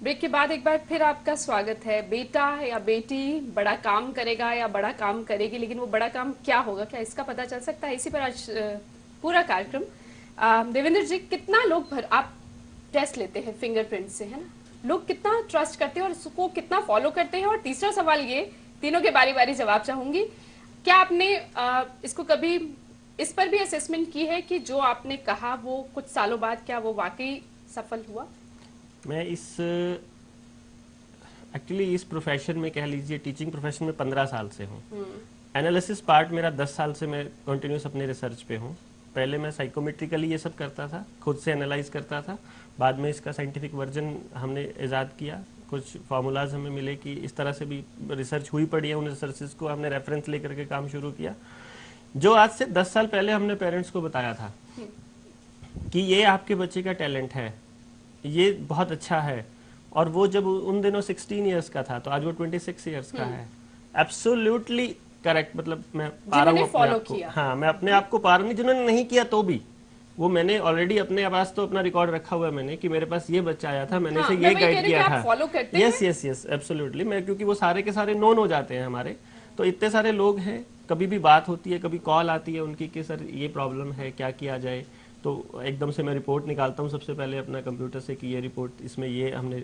Break के बाद एक बार फिर आपका स्वागत है। बेटा या बेटी बड़ा काम करेगा या बड़ा काम करेगी, लेकिन वो बड़ा काम क्या होगा, क्या इसका पता चल सकता है? इसी पर आज पूरा कार्यक्रम। देवेंद्र जी, कितना लोग आप टेस्ट लेते हैं फिंगरप्रिंट से, है ना? लोग कितना ट्रस्ट करते हैं और उसको कितना फॉलो करते हैं? और तीसरा सवाल ये, तीनों के बारी बारी जवाब चाहूंगी। क्या आपने इसको कभी इस पर भी असेसमेंट की है कि जो आपने कहा वो कुछ सालों बाद क्या वो वाकई सफल हुआ? मैं एक्चुअली इस प्रोफेशन में, कह लीजिए टीचिंग प्रोफेशन में 15 साल से हूँ। एनालिसिस पार्ट मेरा 10 साल से मैं कंटिन्यूस अपने रिसर्च पे हूँ। पहले मैं साइकोमेट्रिकली ये सब करता था, खुद से एनालाइज करता था। बाद में इसका साइंटिफिक वर्जन हमने ईजाद किया। कुछ फार्मूलाज हमें मिले कि इस तरह से भी रिसर्च हुई पड़ी है, उन रिसर्चेस को हमने रेफरेंस लेकर के काम शुरू किया। जो आज से 10 साल पहले हमने पेरेंट्स को बताया था कि ये आपके बच्चे का टैलेंट है, ये बहुत अच्छा है, और वो जब उन दिनों 16 इयर्स का था तो आज वो 26 इयर्स का है। Absolutely correct. मतलब मैं पा रहा हूँ अपने आप को, हाँ मैं अपने आप को पा रहा हूँ। जिन्होंने नहीं किया तो भी वो मैंने ऑलरेडी अपने पास तो अपना रिकॉर्ड रखा हुआ है मैंने, कि मेरे पास ये बच्चा आया था, मैंने इसे ये गाइड किया था। Yes yes yes absolutely. मैं क्योंकि वो सारे के सारे नोन हो जाते हैं हमारे, तो इतने सारे लोग हैं, कभी भी बात होती है, कभी कॉल आती है उनकी कि सर ये प्रॉब्लम है, क्या किया जाए, तो एकदम से मैं रिपोर्ट निकालता हूँ सबसे पहले अपना कंप्यूटर से कि ये रिपोर्ट, इसमें ये हमने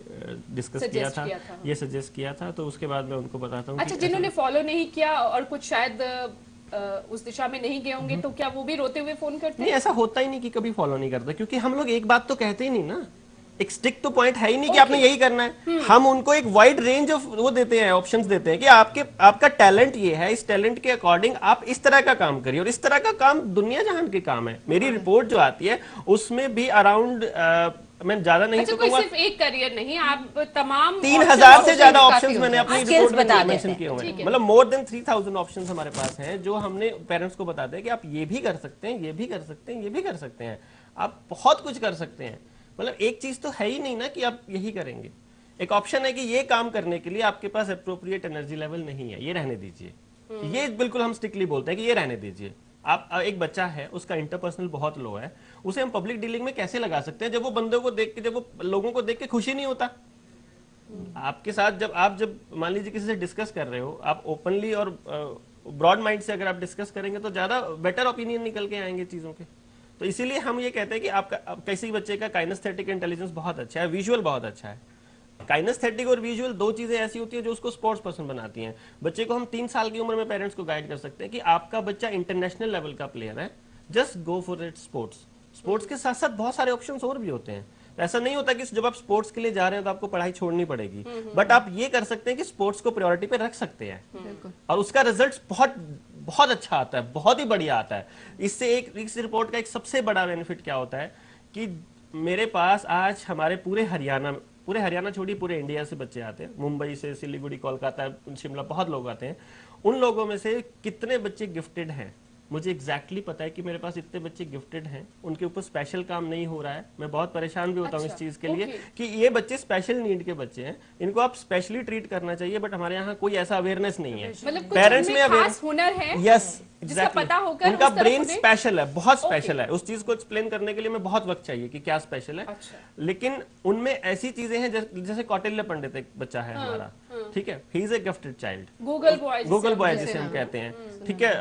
डिस्कस किया था, ये सजेस्ट किया था, तो उसके बाद मैं उनको बताता हूँ। अच्छा, जिन्होंने फॉलो नहीं किया और कुछ शायद उस दिशा में नहीं गए होंगे, तो क्या वो भी रोते हुए फोन करते हैं? नहीं, ऐसा होता ही नहीं कि कभी फॉलो नहीं करता, क्योंकि हम लोग एक बात तो कहते ही नहीं ना, एक स्टिक तो पॉइंट है ही नहीं कि आपने यही करना है। हम उनको एक वाइड रेंज ऑफ वो देते हैं, ऑप्शंस देते हैं कि आपका टैलेंट ये है, इस टैलेंट के अकॉर्डिंग आप इस तरह का काम करिए, और इस तरह का काम दुनिया जहान के काम है। मेरी रिपोर्ट जो आती है उसमें भी अराउंड मैं ज्यादा नहीं तो कहूंगा, सिर्फ एक करियर नहीं, आप तमाम 3000 से ज्यादा ऑप्शंस मैंने अपनी रिपोर्ट में मेंशन किए हुए हैं। मतलब मोर देन 3000 ऑप्शंस हमारे पास हैं, जो हमने पेरेंट्स को बताते हैं कि आप ये भी कर सकते हैं, ये भी कर सकते हैं, ये भी कर सकते हैं, आप बहुत कुछ कर सकते हैं। मतलब एक चीज तो है ही नहीं ना कि आप यही करेंगे। एक ऑप्शन है कि ये काम करने के लिए आपके पास एप्रोप्रिएट एनर्जी लेवल नहीं है, ये रहने दीजिए। ये बिल्कुल हम स्ट्रिक्टली बोलते हैं कि ये रहने दीजिए। आप एक बच्चा है, उसका इंटरपर्सनल बहुत लो है, उसे हम पब्लिक डीलिंग में कैसे लगा सकते हैं जब वो बंदों को देख के, जब वो लोगों को देख के खुशी नहीं होता आपके साथ? जब मान लीजिए किसी से डिस्कस कर रहे हो, आप ओपनली और ब्रॉड माइंड से अगर आप डिस्कस करेंगे तो ज्यादा बेटर ओपिनियन निकल के आएंगे चीजों के। तो इसीलिए हम ये कहते हैं कि आपका किसी बच्चे का काइनेस्थेटिक इंटेलिजेंस बहुत अच्छा है, विजुअल बहुत अच्छा है। काइनेस्थेटिक और विजुअल दो चीजें ऐसी होती है जो उसको स्पोर्ट्स पर्सन बनाती हैं। बच्चे को हम 3 साल की उम्र में पेरेंट्स को गाइड कर सकते हैं कि आपका बच्चा इंटरनेशनल लेवल का प्लेयर है, just go for it sports. Sports के साथ साथ बहुत सारे ऑप्शंस और भी होते हैं। तो ऐसा नहीं होता कि जब आप स्पोर्ट्स के लिए जा रहे हैं तो आपको पढ़ाई छोड़नी पड़ेगी, बट आप ये कर सकते हैं कि स्पोर्ट्स को प्रायोरिटी पे रख सकते हैं, और उसका रिजल्ट बहुत बहुत अच्छा आता है, बहुत ही बढ़िया आता है। इससे इस रिपोर्ट का एक सबसे बड़ा बेनिफिट क्या होता है कि मेरे पास आज हमारे पूरे हरियाणा छोड़िए, पूरे इंडिया से बच्चे आते हैं, मुंबई से, सिलीगुड़ी, कोलकाता, शिमला, बहुत लोग आते हैं। उन लोगों में से कितने बच्चे गिफ्टेड हैं, मुझे एग्जैक्टली पता है कि मेरे पास इतने बच्चे गिफ्टेड हैं, उनके ऊपर स्पेशल काम नहीं हो रहा है। मैं बहुत परेशान भी होता हूँ इस चीज के लिए कि ये बच्चे स्पेशल नीड के बच्चे हैं, इनको आप स्पेशली ट्रीट करना चाहिए, बट हमारे यहाँ कोई ऐसा अवेयरनेस नहीं है। पेरेंट्स में खास हुनर है, यस एग्जैक्टली, पता होकर उनका ब्रेन स्पेशल है, बहुत स्पेशल है। उस चीज को एक्सप्लेन करने के लिए मैं बहुत वक्त चाहिए कि क्या स्पेशल है। लेकिन उनमें ऐसी चीजें हैं जैसे कौटिल्य पंडित एक बच्चा है हमारा, ठीक है, he is a gifted child, Google boy जिसे हम कहते हैं, ठीक है।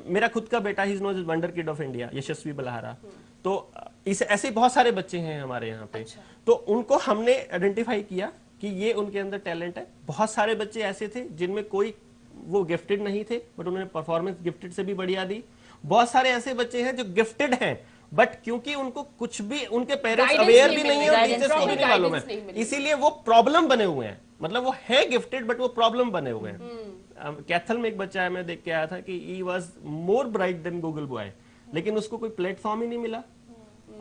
मेरा खुद का बेटा, he is known as wonder kid of India, Yashasvi Balhara. तो ऐसे बहुत सारे बच्चे हैं हमारे यहाँ पे। तो उनको हमने आइडेंटिफाई किया कि ये उनके अंदर टैलेंट है। बहुत सारे बच्चे ऐसे थे जिनमें कोई वो गिफ्टेड नहीं थे, बट उन्होंने परफॉर्मेंस गिफ्टेड से भी बढ़िया दी। बहुत सारे ऐसे बच्चे हैं जो गिफ्टेड हैं, बट क्योंकि उनको कुछ भी, उनके पेरेंट्स अवेयर भी नहीं है और टीचर्स को भी नहीं मालूम है, इसीलिए वो प्रॉब्लम बने हुए हैं। मतलब वो है गिफ्टेड बट वो प्रॉब्लम बने हुए हैं। कैथल में एक बच्चा है, मैं देख के आया था कि he was more bright than Google boy, लेकिन उसको कोई प्लेटफॉर्म ही नहीं मिला।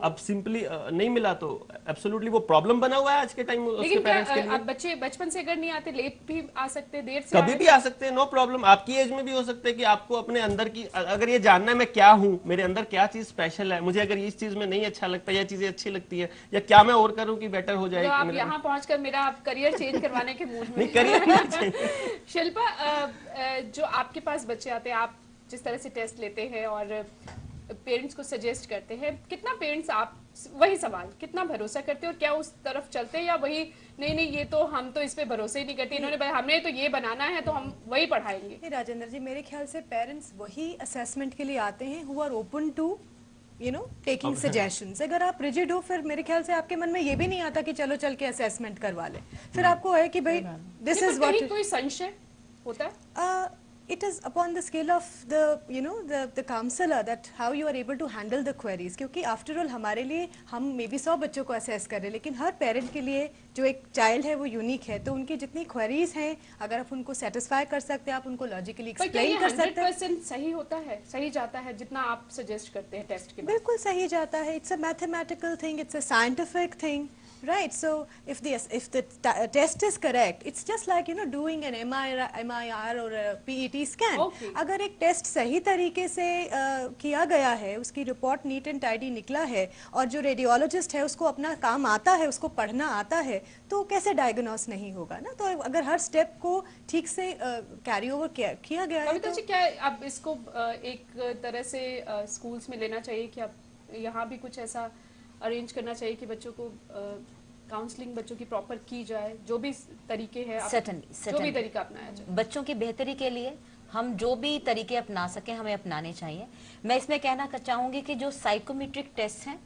अब सिंपली नहीं मिला तो एब्सोल्युटली वो प्रॉब्लम बना हुआ है आज के टाइम उसके पेरेंट्स के लिए। अब बच्चे बचपन से अगर नहीं आते, लेट भी आ सकते हैं, देर से कभी भी आ सकते हैं, नो प्रॉब्लम। आपकी एज में भी हो सकता है कि आपको अपने अंदर की, अगर ये जानना है मैं क्या हूं, मेरे अंदर क्या चीज स्पेशल है, मुझे अगर इस चीज में नहीं अच्छा लगता, या चीजें अच्छी लगती है, या क्या मैं और करूं कि बेटर हो जाए। तो आप यहाँ पहुंचकर मेरा आप करियर चेंज करवाने के मूड में नहीं, करियर शिल्पा, जो आपके पास बच्चे आते हैं, आप जिस तरह से टेस्ट लेते हैं और पेरेंट्स को सजेस्ट करते हैं, कितना पेरेंट्स आप वही सवाल, कितना भरोसा करते हैं और क्या उस तरफ चलते हैं, या वही नहीं नहीं ये तो हम तो इस पे भरोसे ही नहीं करते, इन्होंने हमने तो ये बनाना है तो हम वही पढ़ाएंगे। राजेंद्र जी, मेरे ख्याल से पेरेंट्स वही असेसमेंट के लिए आते हैं who are open to taking suggestions. अगर आप रिजिड हो, फिर मेरे ख्याल से आपके मन में ये भी नहीं आता कि चलो चल के असेसमेंट करवा ले। फिर आपको है कि भाई दिस इज व्हाट, कोई संशय होता है। it is upon the scale of the counselor that how you are able to handle the queries, क्योंकि after all हमारे लिए हम मे बी 100 बच्चों को असेस कर रहे हैं, लेकिन हर पेरेंट के लिए जो एक चाइल्ड है वो यूनिक है, तो उनकी जितनी क्वेरीज हैं अगर आप उनको सेटिस्फाई कर सकते हैं, आप उनको लॉजिकली एक्सप्लेन कर सकते हैं। 100% सही होता है, सही जाता है जितना आप सजेस्ट करते हैं टेस्ट के बाद? बिल्कुल सही जाता है। It's a mathematical thing, it's a scientific thing, right? So if the test is correct, it's just like doing an MIR or a PET scan. Okay. अगर एक टेस्ट सही तरीके से किया गया है, उसकी रिपोर्ट नीट एंड टाइडी निकला है, और जो रेडियोलॉजिस्ट है उसको अपना काम आता है, उसको पढ़ना आता है, तो कैसे डायग्नोस नहीं होगा ना? तो अगर हर स्टेप को ठीक से कैरी ओवर किया गया है तो क्या अब इसको एक तरह से स्कूल्स में लेना चाहिए कि अब यहाँ भी कुछ ऐसा अरेंज करना चाहिए कि बच्चों को काउंसलिंग बच्चों की प्रॉपर की जाए, जो भी तरीके हैं, जो भी तरीका अपनाया जाए बच्चों की बेहतरी के लिए। हम जो भी तरीके अपना सकें हमें अपनाने चाहिए। मैं इसमें कहना चाहूंगी कि जो साइकोमेट्रिक टेस्ट हैं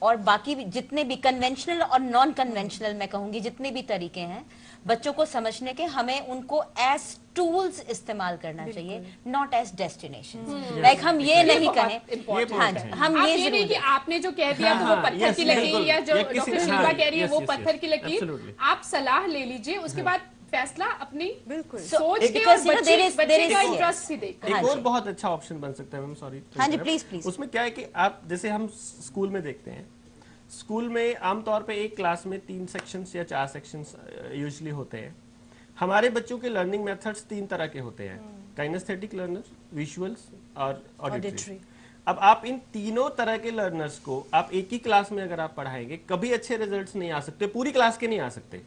और बाकी जितने भी कन्वेंशनल और नॉन कन्वेंशनल, मैं कहूंगी जितने भी तरीके हैं बच्चों को समझने के, हमें उनको एज टूल्स इस्तेमाल करना चाहिए, नॉट एज डेस्टिनेशन। लाइक हम ये नहीं करें, हाँ हम ये नहीं कि आपने जो कह दिया तो वो पत्थर की लकीर, या जो डॉक्टर शिल्पा कह रही है वो पत्थर की लकीर, आप सलाह ले लीजिए, उसके बाद फैसला अपनी बिल्कुल सोच के और बच्चे का इंटरेस्ट भी देख। एक और बहुत अच्छा ऑप्शन बन सकता है मैम, सॉरी, हाँ जी प्लीज प्लीज। उसमें क्या है कि आप जैसे हम स्कूल में देखते हैं, स्कूल में आमतौर पे एक क्लास में 3 सेक्शंस या 4 सेक्शंस यूजुअली होते हैं। हमारे बच्चों के लर्निंग मेथड्स 3 तरह के होते हैं, काइनेस्थेटिक लर्नर, विजुअल्स और ऑडिटरी। अब आप इन तीनों तरह के लर्नर्स को आप एक ही क्लास में अगर आप पढ़ाएंगे, कभी अच्छे रिजल्ट्स नहीं आ सकते, पूरी क्लास के नहीं आ सकते।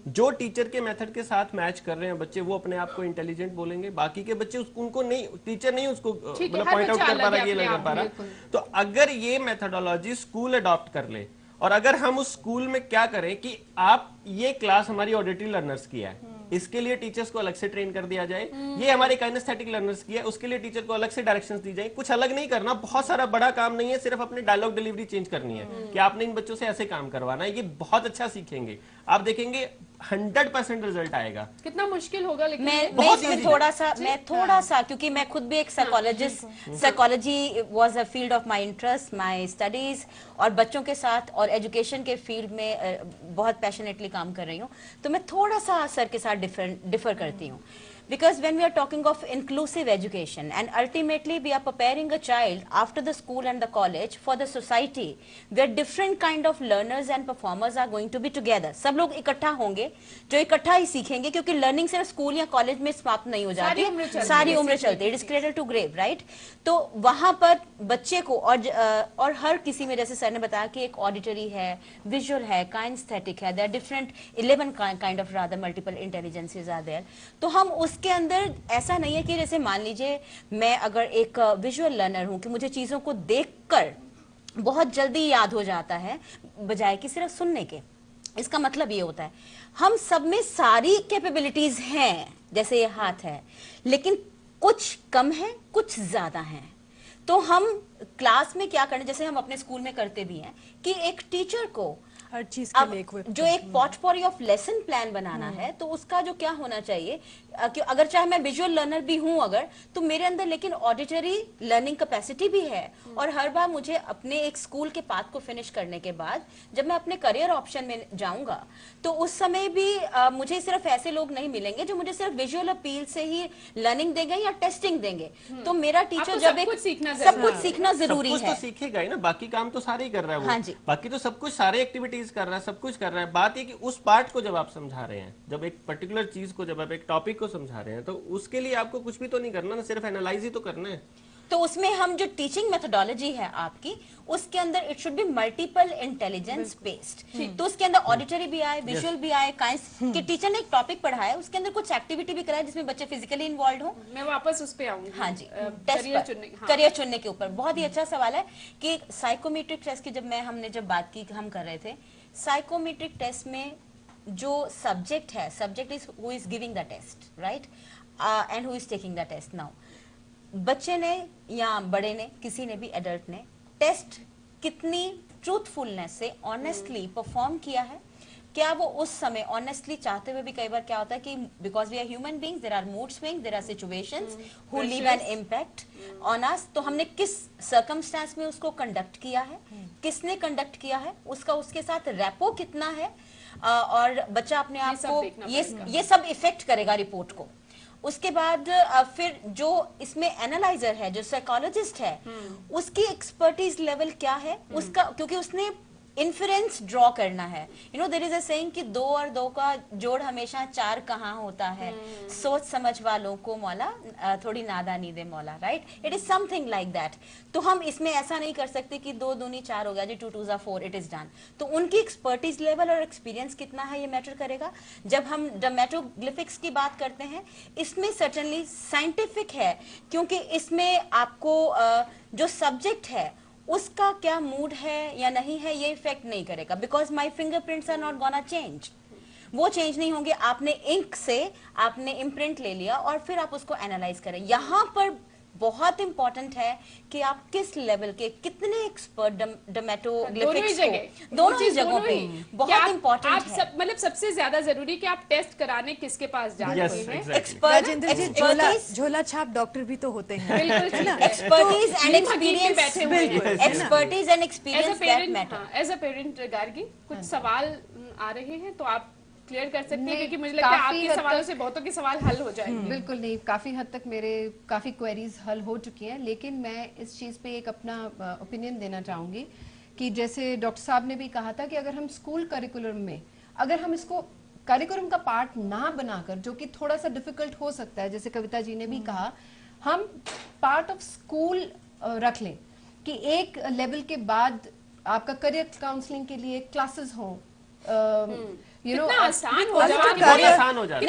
जो टीचर के मेथड के साथ मैच कर रहे हैं बच्चे, वो अपने आप को इंटेलिजेंट बोलेंगे, बाकी के बच्चे उनको नहीं, टीचर नहीं उसको मतलब पॉइंट आउट कर पा रहा, ये नहीं कर पा रहा। तो अगर ये मेथडोलॉजी स्कूल अडॉप्ट कर ले, और अगर हम उस स्कूल में क्या करें कि आप ये क्लास हमारी ऑडिटरी लर्नर्स की है, इसके लिए टीचर्स को अलग से ट्रेन कर दिया जाए, ये हमारे काइनेस्थेटिक लर्नर्स की है, उसके लिए टीचर को अलग से डायरेक्शंस दी जाए। कुछ अलग नहीं करना, बहुत सारा बड़ा काम नहीं है, सिर्फ अपने डायलॉग डिलीवरी चेंज करनी है कि आपने इन बच्चों से ऐसे काम करवाना है, ये बहुत अच्छा सीखेंगे, आप देखेंगे 100% रिजल्ट आएगा। कितना मुश्किल होगा, लेकिन मैं इसमें थोड़ा सा क्योंकि मैं खुद भी एक psychologist, psychology was a field of my interest, my studies, और बच्चों के साथ और एजुकेशन के फील्ड में बहुत पैशनेटली काम कर रही हूँ, तो मैं थोड़ा सा सर के साथ डिफर करती हूँ। Because when we are talking of inclusive education and ultimately we are preparing a child after the school and the college for the society where different kind of learners and performers are going to be together. सब लोग इकट्ठा होंगे जो इकट्ठा ही सीखेंगे, क्योंकि learning सिर्फ school या कॉलेज में समाप्त नहीं हो जाती, सारी उम्र चलती है, it is cradle to grave, right? तो वहां पर बच्चे को और हर किसी में, जैसे सर ने बताया कि एक ऑडिटरी है, विजुअल है, काइनेस्थेटिक है, there are different 11 kind of rather multiple intelligences are there. तो हम के अंदर ऐसा नहीं है कि जैसे मान लीजिए मैं अगर एक विजुअल लर्नर हूं कि मुझे चीजों को देखकर बहुत जल्दी याद हो जाता है बजाय कि सिर्फ सुनने के। इसका मतलब ये होता है हम सब में सारी कैपेबिलिटीज हैं, जैसे ये हाथ है, लेकिन कुछ कम है, कुछ ज्यादा है। तो हम क्लास में क्या करने, जैसे हम अपने स्कूल में करते भी हैं कि एक टीचर को हर चीज के लिए जो एक पॉटपोरी ऑफ लेसन प्लान बनाना है, तो उसका जो क्या होना चाहिए कि अगर चाहे मैं विजुअल लर्नर भी हूं अगर, तो मेरे अंदर लेकिन ऑडिटरी लर्निंग कैपेसिटी भी है। और हर बार मुझे अपने एक स्कूल के पाथ को फिनिश करने के बाद जब मैं अपने करियर ऑप्शन में जाऊंगा, तो उस समय भी मुझे सिर्फ ऐसे लोग नहीं मिलेंगे जो मुझे सिर्फ विजुअल अपील से ही लर्निंग देंगे या टेस्टिंग देंगे। तो मेरा टीचर जब सब कुछ सीखना जरूरी है, तो सीखेगा ही ना, बाकी काम तो सारे ही कर रहा है वो। हाँ जी, बाकी तो सब कुछ, सारे एक्टिविटीज कर रहा है, सब कुछ कर रहा है। बात ये कि उस पार्ट को जब आप समझा रहे हैं, जब एक पर्टिकुलर चीज को, जब आप एक टॉपिक को समझा रहे हैं, तो उसके लिए आपको कुछ भी तो नहीं करना ना, सिर्फ एनालाइज ही तो करना है। तो उसमें हम जो टीचिंग मेथोडोलॉजी है आपकी, उसके अंदर it should be multiple intelligence based. तो उसके अंदर ऑडिटरी भी आए, विजुअल भी आए, कि टीचर ने एक टॉपिक पढ़ाया, उसके अंदर कुछ एक्टिविटी भी कराए जिसमें बच्चे फिजिकली इन्वॉल्व हो। मैं वापस उस पे आऊंगी। हाँ जी, करियर चुनने के ऊपर बहुत ही अच्छा सवाल है कि साइकोमेट्रिक टेस्ट की हमने जब बात की, हम कर रहे थे साइकोमेट्रिक टेस्ट में जो सब्जेक्ट है, subject is who is giving the test, right, and who is taking the test. Now बच्चे ने या बड़े ने, किसी ने भी, एडल्ट ने टेस्ट कितनी ट्रूथफुलनेस से ऑनेस्टली परफॉर्म किया है, क्या वो उस समय ऑनेस्टली चाहते हुए भी, कई बार क्या होता है कि because we are human beings, there are mood swings, there are situations who leave an impact on us, तो हमने किस सर्कमस्टेंस में उसको कंडक्ट किया है, किसने कंडक्ट किया है, उसका उसके साथ रेपो कितना है, और बच्चा अपने आप को ये सब इफेक्ट करेगा रिपोर्ट को। उसके बाद फिर जो इसमें एनालाइजर है, जो साइकोलॉजिस्ट है, उसकी एक्सपर्टीज लेवल क्या है, उसका, क्योंकि उसने इन्फ्रेंस ड्रॉ करना है। You know there is a saying कि 2 और 2 का जोड़ हमेशा 4 कहाँ होता है, सोच समझ वालों को मौला थोड़ी नादानी दे मौला, right, it is something like that. तो हम इसमें ऐसा नहीं कर सकते कि 2 दूनी 4 हो गया जी, 2 2 जा 4, इट इज डन। तो उनकी एक्सपर्टीज लेवल और एक्सपीरियंस कितना है, ये मैटर करेगा। जब हम डर्मेटोग्लिफिक्स की बात करते हैं, इसमें सर्टेनली साइंटिफिक है, क्योंकि इसमें आपको जो सब्जेक्ट है उसका क्या मूड है या नहीं है, ये इफेक्ट नहीं करेगा, because my fingerprints are not gonna change, वो चेंज नहीं होंगे। आपने इंक से आपने इम्प्रिंट ले लिया और फिर आप उसको एनालाइज करें। यहाँ पर बहुत इंपॉर्टेंट है कि आप किस लेवल के, कितने एक्सपर्ट डर्मेटोग्लिफिक्स को, दोनों ही जगहों पे बहुत इंपॉर्टेंट है। मतलब सबसे ज्यादा जरूरी कि आप टेस्ट कराने किसके पास जाते हैं। राजेंद्र जी, झोला छाप डॉक्टर भी तो होते हैं, expertise and experience, expertise and experience that matter. As a parent Gargi, कुछ सवाल आ रहे हैं तो आप क्लियर कर सकते हैं, क्योंकि मुझे लगता है आपके सवालों से बहुतों के सवाल हल हो जाएंगे। बिल्कुल नहीं, काफी हद तक मेरे काफी क्वेरीज हल हो चुकी हैं, लेकिन मैं इस चीज पे एक अपना ओपिनियन देना चाहूंगी कि जैसे डॉक्टर साहब ने भी कहा था कि अगर हम स्कूल करिकुलम में, अगर हम इसको करिकुलम का पार्ट ना बनाकर, जो कि थोड़ा सा डिफिकल्ट हो सकता है, जैसे कविता जी ने भी कहा, हम पार्ट ऑफ स्कूल रख लें कि एक लेवल के बाद आपका करियर काउंसलिंग के लिए क्लासेस हों, आसान हो जाता है,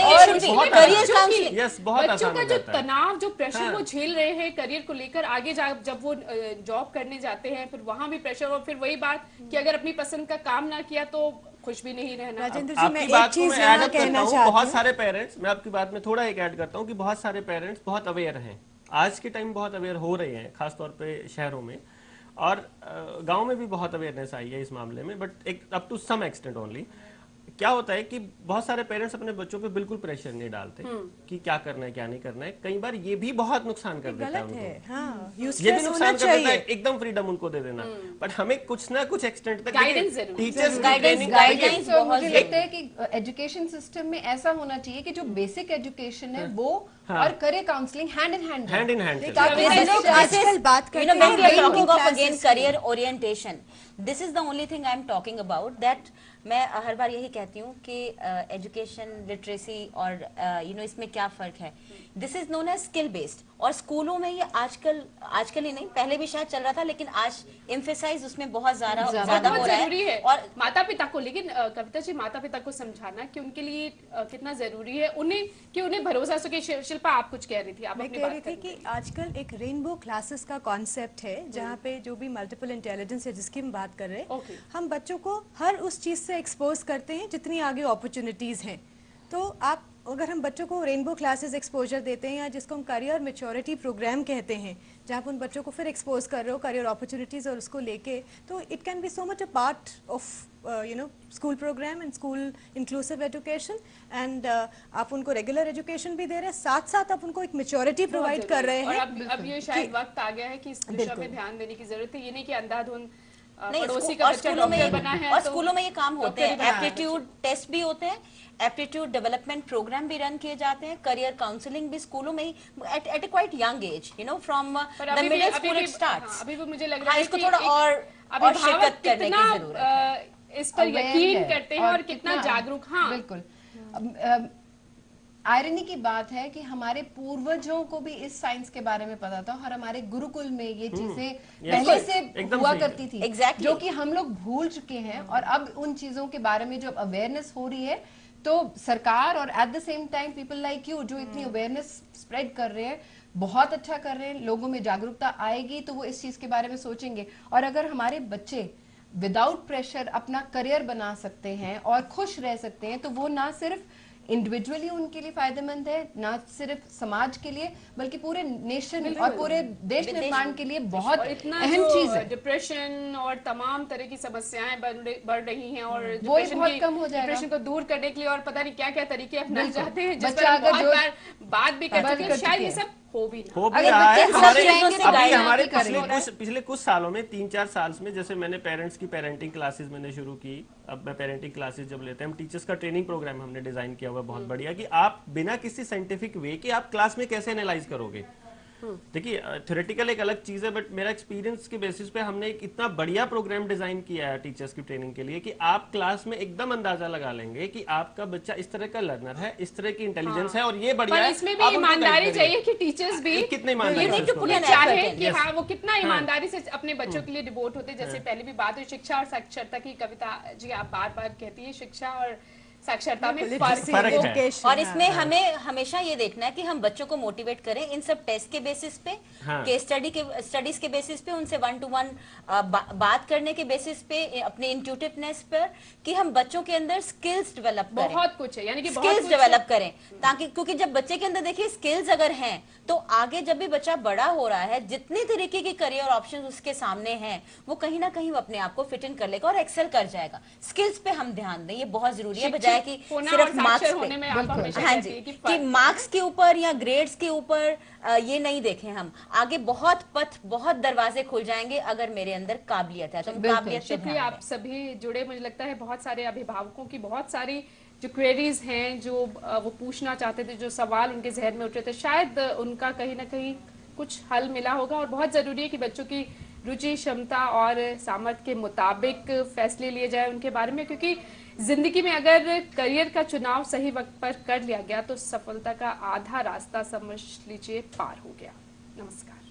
बच्चों का जो तनाव, जो प्रेशर वो झेल रहे हैं करियर को लेकर, आगे जब वो जॉब करने जाते हैं, फिर वहां भी प्रेशर, और फिर वही बात कि अगर अपनी पसंद का काम ना किया तो खुश भी नहीं रहना। राजेंद्र जी, मैं एक चीज यहाँ कहना चाहती हूँ, बहुत सारे पेरेंट्स, मैं आपकी बात में थोड़ा एक ऐड करता हूँ कि बहुत सारे पेरेंट्स बहुत अवेयर हैं, आज के टाइम बहुत अवेयर हो रहे हैं, खासतौर पे शहरों में, और गांव में भी बहुत अवेयरनेस आई है इस मामले में, बट एक up to some extent only. क्या होता है कि बहुत सारे पेरेंट्स अपने बच्चों पे बिल्कुल प्रेशर नहीं डालते कि क्या करना है क्या नहीं करना है। कई बार ये भी बहुत नुकसान कर देता है उनको। हाँ, ये भी नुकसान कर देता है, एकदम फ्रीडम उनको दे देना, बट हमें कुछ ना कुछ एक्सटेंट तक टीचर्स गाइडेंस। मुझे लगता है कि एजुकेशन सिस्टम में ऐसा होना चाहिए कि जो बेसिक एजुकेशन है वो और career counselling hand in hand आजकल बात करते हैं, we are talking of again career orientation, this is the only thing I am talking about, that मैं हर बार यही कहती हूँ कि एजुकेशन, लिटरेसी और इसमें क्या फर्क है। This is known as skill based, और स्कूलों में ये आजकल ही नहीं, पहले भी शायद चल रहा था, लेकिन आज एम्फेसाइज उसमें बहुत ज्यादा हो रहा है। और माता पिता को, लेकिन कविता जी, माता पिता को समझाना कि उनके लिए कितना जरूरी है, उन्हें भरोसा सके। शिल्पा, आप कुछ कह रही थी, मैं कह रही थी कि आजकल एक रेनबो क्लासेस का कॉन्सेप्ट है, जहाँ पे जो भी मल्टीपल इंटेलिजेंस है जिसकी हम बात कर रहे हैं, हम बच्चों को हर उस चीज से एक्सपोज करते हैं जितनी आगे अपॉर्चुनिटीज हैं। तो आप, अगर हम बच्चों को रेनबो क्लासेस एक्सपोजर देते हैं, या जिसको हम करियर मैच्योरिटी प्रोग्राम कहते हैं, जहाँ उन बच्चों को फिर एक्सपोज कर रहे हो करियर अपॉर्चुनिटीज और उसको लेके, तो it can be so much a part of school program and school inclusive education, and आप उनको रेगुलर एजुकेशन भी दे रहे हैं, साथ साथ आप उनको एक मैच्योरिटी प्रोवाइड कर रहे हैं। और अब ये शायद वक्त आ गया है कि इस दिशा में ध्यान देने की जरूरत है। ये नहीं कि अंधाधुंध पड़ोसी का बच्चा डॉक्टर बना है, और स्कूलू में ये काम होते हैं, एप्टीट्यूड टेस्ट भी होते हैं, एप्टीट्यूड डेवलपमेंट प्रोग्राम भी रन किए जाते हैं, करियर काउंसलिंग भी स्कूलों में ही at a quite young age, from the middle school it starts. अभी भी मुझे लग रहा है इसको थोड़ा और शिरकत करने की जरूरत है, इस पर यकीन करते हैं और कितना जागरूक। हाँ, बिल्कुल। आयरनी की बात है कि हमारे पूर्वजों को भी इस साइंस के बारे में पता था और हमारे गुरुकुल में ये चीजें पहले से हुआ करती थी, Exactly. जो कि हम लोग भूल चुके हैं। और अब उन चीजों के बारे में जो अवेयरनेस हो रही है, तो सरकार और at the same time people like you जो इतनी अवेयरनेस स्प्रेड कर रहे हैं, बहुत अच्छा कर रहे हैं। लोगों में जागरूकता आएगी तो वो इस चीज के बारे में सोचेंगे। और अगर हमारे बच्चे विदाउट प्रेशर अपना करियर बना सकते हैं और खुश रह सकते हैं, तो वो ना सिर्फ इंडिविजुअली उनके लिए फायदेमंद है, ना सिर्फ समाज के लिए बल्कि पूरे नेशन और पूरे देश निर्माण के लिए बहुत अहम चीज है। डिप्रेशन और तमाम तरह की समस्याएं बढ़ रही हैं और वो बहुत कम हो जाएगा। डिप्रेशन को दूर करने के लिए और पता नहीं क्या क्या तरीके अपना जाते हैं, जिस बच्चा पर अगर बहुत बार बात भी कर चुके हैं, शायद ये सब हो भी रहा है। अगर हमारे पिछले कुछ सालों में 3-4 साल में, जैसे मैंने पेरेंट्स की पेरेंटिंग क्लासेस मैंने शुरू की। अब मैं पेरेंटिंग क्लासेस जब लेते हैं, हम टीचर्स का ट्रेनिंग प्रोग्राम हमने डिजाइन किया हुआ बहुत बढ़िया, कि आप बिना किसी साइंटिफिक वे कि आप क्लास में कैसे एनालाइज करोगे। देखिए थ्योरेटिकल एक अलग चीज है, बट मेरा एक्सपीरियंस के बेसिस पे हमने एक इतना बढ़िया प्रोग्राम डिजाइन किया है टीचर्स की ट्रेनिंग के लिए कि आप क्लास में एकदम अंदाजा लगा लेंगे कि आपका बच्चा इस तरह का लर्नर है, इस तरह की इंटेलिजेंस है और ये बढ़िया है। इसमें भी ईमानदारी चाहिए कि टीचर्स भी कितने ईमानदारी चाहे कि हाँ वो कितना ईमानदारी से अपने बच्चों के लिए डिवोट होते। जैसे पहले भी बात हुई शिक्षा और साक्षरता की, कविता जी आप बार बार कहती है शिक्षा और साक्षरता में फर्क है। और इसमें हमें हमेशा ये देखना है कि हम बच्चों को मोटिवेट करें इन सब टेस्ट के बेसिस पे, केस स्टडीज के बेसिस पे, उनसे 1-to-1 बात करने के बेसिस पे, अपने इंट्यूटिवनेस पर, कि हम बच्चों के अंदर स्किल्स डेवलप करें। बहुत कुछ है, यानी कि स्किल्स डेवलप करें, ताकि क्योंकि जब बच्चे के अंदर देखिए स्किल्स अगर हैं तो आगे जब भी बच्चा बड़ा हो रहा है, जितने तरीके के करियर ऑप्शंस उसके सामने हैं, वो कहीं ना कहीं वो अपने आप को फिट इन कर लेगा और एक्सेल कर जाएगा। स्किल्स पे हम ध्यान दें, ये बहुत जरूरी है, बजाय कि सिर्फ मार्क्स पे। हाँ जी, कि मार्क्स के ऊपर या ग्रेड्स के ऊपर ये नहीं देखें हम। आगे बहुत पथ, बहुत दरवाजे खुल जाएंगे अगर मेरे अंदर काबिलियत है तो हम काबिलियत पे ध्यान दें। आप सभी जुड़े, मुझे लगता है बहुत सारे अभिभावकों की बहुत सारी जो क्वेरीज हैं, जो वो पूछना चाहते थे, जो सवाल उनके जहन में उठ रहे थे, शायद उनका कहीं ना कहीं कुछ हल मिला होगा। और बहुत जरूरी है कि बच्चों की रुचि, क्षमता और सामर्थ्य के मुताबिक फैसले लिए जाए उनके बारे में, क्योंकि जिंदगी में अगर करियर का चुनाव सही वक्त पर कर लिया गया तो सफलता का आधा रास्ता समझ लीजिए पार हो गया। नमस्कार।